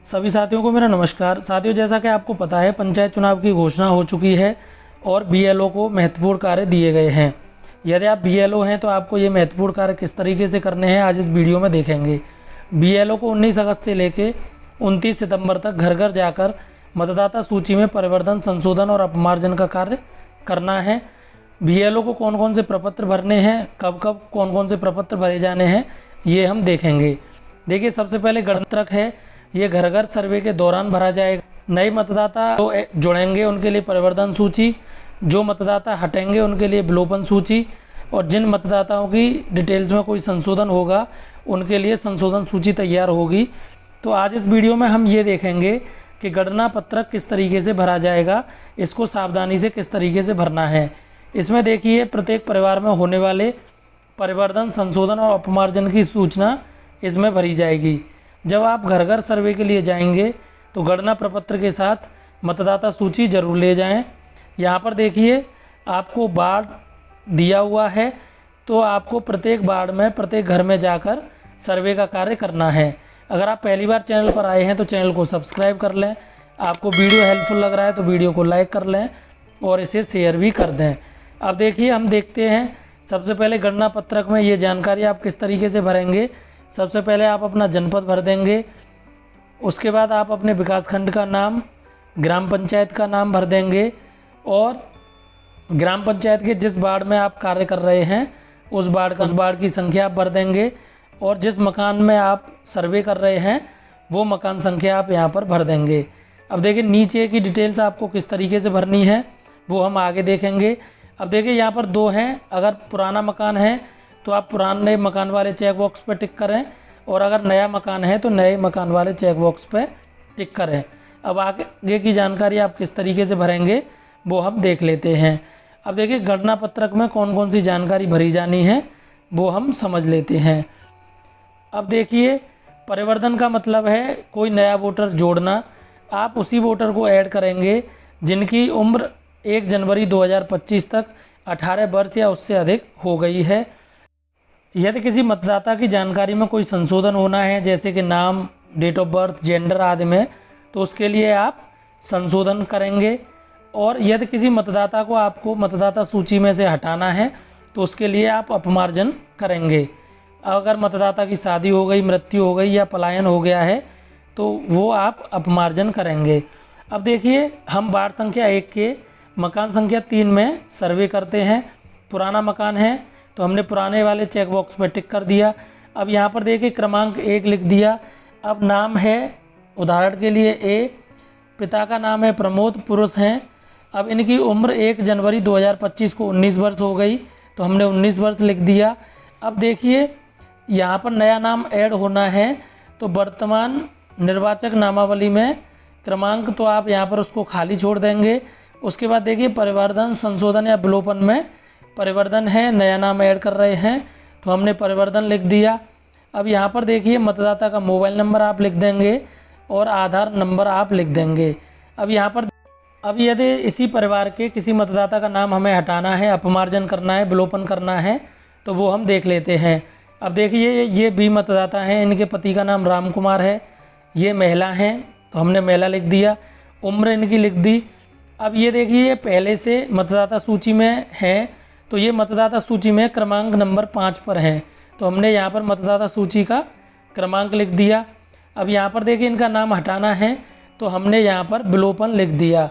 सभी साथियों को मेरा नमस्कार। साथियों, जैसा कि आपको पता है, पंचायत चुनाव की घोषणा हो चुकी है और बीएलओ को महत्वपूर्ण कार्य दिए गए हैं। यदि आप बीएलओ हैं तो आपको ये महत्वपूर्ण कार्य किस तरीके से करने हैं आज इस वीडियो में देखेंगे। बीएलओ को 19 अगस्त से लेकर 29 सितंबर तक घर घर जाकर मतदाता सूची में परिवर्तन, संशोधन और अपमार्जन का कार्य करना है। बीएलओ को कौन कौन से प्रपत्र भरने हैं, कब कब कौन कौन से प्रपत्र भरे जाने हैं, ये हम देखेंगे। देखिए, सबसे पहले गणतंत्र है, ये घर घर सर्वे के दौरान भरा जाएगा। नए मतदाता जो जुड़ेंगे उनके लिए परिवर्तन सूची, जो मतदाता हटेंगे उनके लिए विलोपन सूची, और जिन मतदाताओं की डिटेल्स में कोई संशोधन होगा उनके लिए संशोधन सूची तैयार होगी। तो आज इस वीडियो में हम ये देखेंगे कि गणना पत्रक किस तरीके से भरा जाएगा, इसको सावधानी से किस तरीके से भरना है। इसमें देखिए, प्रत्येक परिवार में होने वाले परिवर्तन, संशोधन और अपमार्जन की सूचना इसमें भरी जाएगी। जब आप घर घर सर्वे के लिए जाएंगे तो गणना प्रपत्र के साथ मतदाता सूची जरूर ले जाएं। यहाँ पर देखिए, आपको वार्ड दिया हुआ है, तो आपको प्रत्येक वार्ड में, प्रत्येक घर में जाकर सर्वे का कार्य करना है। अगर आप पहली बार चैनल पर आए हैं तो चैनल को सब्सक्राइब कर लें। आपको वीडियो हेल्पफुल लग रहा है तो वीडियो को लाइक कर लें और इसे शेयर भी कर दें। अब देखिए, हम देखते हैं सबसे पहले गणना पत्रक में ये जानकारी आप किस तरीके से भरेंगे। सबसे पहले आप अपना जनपद भर देंगे, उसके बाद आप अपने विकासखंड का नाम, ग्राम पंचायत का नाम भर देंगे और ग्राम पंचायत के जिस वार्ड में आप कार्य कर रहे हैं उस वार्ड की संख्या आप भर देंगे और जिस मकान में आप सर्वे कर रहे हैं वो मकान संख्या आप यहाँ पर भर देंगे। अब देखिए, नीचे की डिटेल्स आपको किस तरीके से भरनी है वो हम आगे देखेंगे। अब देखिए, यहाँ पर दो हैं। अगर पुराना मकान है तो आप पुराने मकान वाले चेक बॉक्स पर टिक करें और अगर नया मकान है तो नए मकान वाले चेक बॉक्स पर टिक करें। अब आगे की जानकारी आप किस तरीके से भरेंगे वो हम देख लेते हैं। अब देखिए, गणना पत्रक में कौन कौन सी जानकारी भरी जानी है वो हम समझ लेते हैं। अब देखिए, परिवर्तन का मतलब है कोई नया वोटर जोड़ना। आप उसी वोटर को ऐड करेंगे जिनकी उम्र 1 जनवरी 2025 तक 18 वर्ष या उससे अधिक हो गई है। यदि किसी मतदाता की जानकारी में कोई संशोधन होना है, जैसे कि नाम, डेट ऑफ बर्थ, जेंडर आदि में, तो उसके लिए आप संशोधन करेंगे। और यदि किसी मतदाता को आपको मतदाता सूची में से हटाना है तो उसके लिए आप अपमार्जन करेंगे। अगर मतदाता की शादी हो गई, मृत्यु हो गई या पलायन हो गया है तो वो आप अपमार्जन करेंगे। अब देखिए, हम वार्ड संख्या 1 के मकान संख्या 3 में सर्वे करते हैं। पुराना मकान है तो हमने पुराने वाले चेक बॉक्स पर टिक कर दिया। अब यहाँ पर देखिए, क्रमांक 1 लिख दिया। अब नाम है, उदाहरण के लिए ए, पिता का नाम है प्रमोद, पुरुष हैं। अब इनकी उम्र 1 जनवरी 2025 को 19 वर्ष हो गई तो हमने 19 वर्ष लिख दिया। अब देखिए, यहाँ पर नया नाम ऐड होना है तो वर्तमान निर्वाचक नामावली में क्रमांक तो आप यहाँ पर उसको खाली छोड़ देंगे। उसके बाद देखिए, परिवर्तन, संशोधन या विलोपन में परिवर्तन है, नया नाम ऐड कर रहे हैं तो हमने परिवर्तन लिख दिया। अब यहाँ पर देखिए, मतदाता का मोबाइल नंबर आप लिख देंगे और आधार नंबर आप लिख देंगे। अब यहाँ पर यदि इसी परिवार के किसी मतदाता का नाम हमें हटाना है, अपमार्जन करना है, विलोपन करना है तो वो हम देख लेते हैं। अब देखिए, ये भी मतदाता हैं, इनके पति का नाम राम कुमार है, ये महिला हैं तो हमने महिला लिख दिया, उम्र इनकी लिख दी। अब ये देखिए, ये पहले से मतदाता सूची में हैं तो ये मतदाता सूची में क्रमांक नंबर 5 पर हैं तो हमने यहाँ पर मतदाता सूची का क्रमांक लिख दिया। अब यहाँ पर देखिए, इनका नाम हटाना है तो हमने यहाँ पर विलोपन लिख दिया,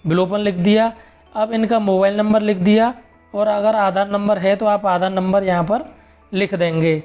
विलोपन लिख दिया। अब इनका मोबाइल नंबर लिख दिया और अगर आधार नंबर है तो आप आधार नंबर यहाँ पर लिख देंगे।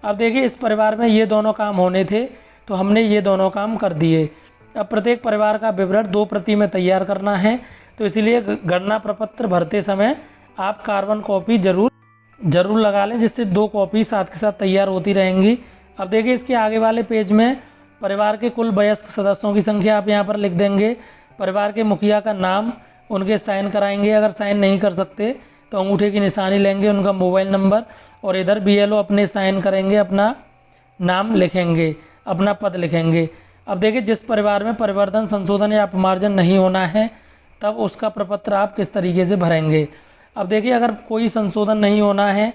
अब देखिए, इस परिवार में ये दोनों काम होने थे तो हमने ये दोनों काम कर दिए। अब प्रत्येक परिवार का विवरण 2 प्रति में तैयार करना है तो इसीलिए गणना प्रपत्र भरते समय आप कार्बन कॉपी ज़रूर लगा लें, जिससे 2 कॉपी साथ के साथ तैयार होती रहेंगी। अब देखिए, इसके आगे वाले पेज में परिवार के कुल वयस्क सदस्यों की संख्या आप यहाँ पर लिख देंगे। परिवार के मुखिया का नाम, उनके साइन कराएंगे, अगर साइन नहीं कर सकते तो अंगूठे की निशानी लेंगे, उनका मोबाइल नंबर, और इधर बीएलओ अपने साइन करेंगे, अपना नाम लिखेंगे, अपना पद लिखेंगे। अब देखिए, जिस परिवार में परिवर्तन, संशोधन या अपमार्जन नहीं होना है तब उसका प्रपत्र आप किस तरीके से भरेंगे। अब देखिए, अगर कोई संशोधन नहीं होना है,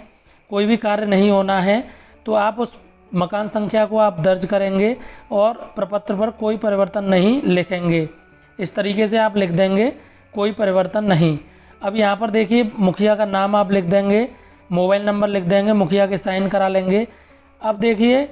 कोई भी कार्य नहीं होना है तो आप उस मकान संख्या को आप दर्ज करेंगे और प्रपत्र पर कोई परिवर्तन नहीं लिखेंगे। इस तरीके से आप लिख देंगे, कोई परिवर्तन नहीं। अब यहाँ पर देखिए मुखिया का नाम आप लिख देंगे, मोबाइल नंबर लिख देंगे, मुखिया के साइन करा लेंगे। अब देखिए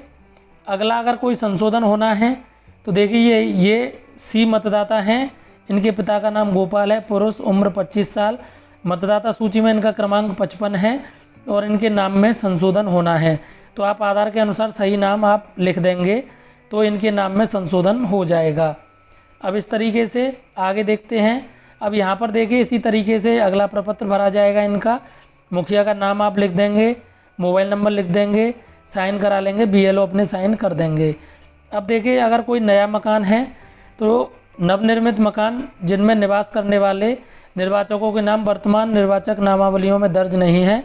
अगला अगर कोई संशोधन होना है तो देखिए ये सी मतदाता हैं, इनके पिता का नाम गोपाल है, पुरुष, उम्र 25 साल, मतदाता सूची में इनका क्रमांक 55 है और इनके नाम में संशोधन होना है। तो आप आधार के अनुसार सही नाम आप लिख देंगे तो इनके नाम में संशोधन हो जाएगा। अब इस तरीके से आगे देखते हैं। अब यहाँ पर देखिए इसी तरीके से अगला प्रपत्र भरा जाएगा इनका। मुखिया का नाम आप लिख देंगे, मोबाइल नंबर लिख देंगे, साइन करा लेंगे, बीएलओ अपने साइन कर देंगे। अब देखिए अगर कोई नया मकान है तो नवनिर्मित मकान जिनमें निवास करने वाले निर्वाचकों के नाम वर्तमान निर्वाचक नामावलियों में दर्ज नहीं है,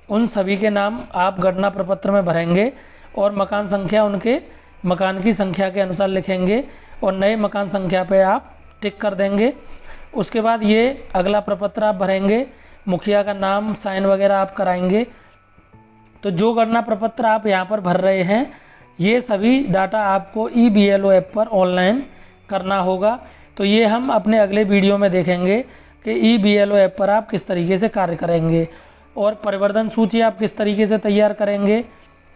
उन सभी के नाम आप गणना प्रपत्र में भरेंगे और मकान संख्या उनके मकान की संख्या के अनुसार लिखेंगे और नए मकान संख्या पे आप टिक कर देंगे। उसके बाद ये अगला प्रपत्र आप भरेंगे, मुखिया का नाम, साइन वगैरह आप कराएंगे। तो जो गणना प्रपत्र आप यहाँ पर भर रहे हैं ये सभी डाटा आपको EBLO ऐप पर ऑनलाइन करना होगा। तो ये हम अपने अगले वीडियो में देखेंगे कि EBLO ऐप पर आप किस तरीके से कार्य करेंगे और परिवर्तन सूची आप किस तरीके से तैयार करेंगे,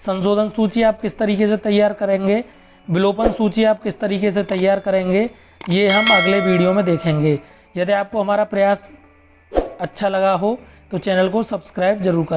संशोधन सूची आप किस तरीके से तैयार करेंगे, विलोपन सूची आप किस तरीके से तैयार करेंगे, ये हम अगले वीडियो में देखेंगे। यदि आपको हमारा प्रयास अच्छा लगा हो तो चैनल को सब्सक्राइब जरूर करें।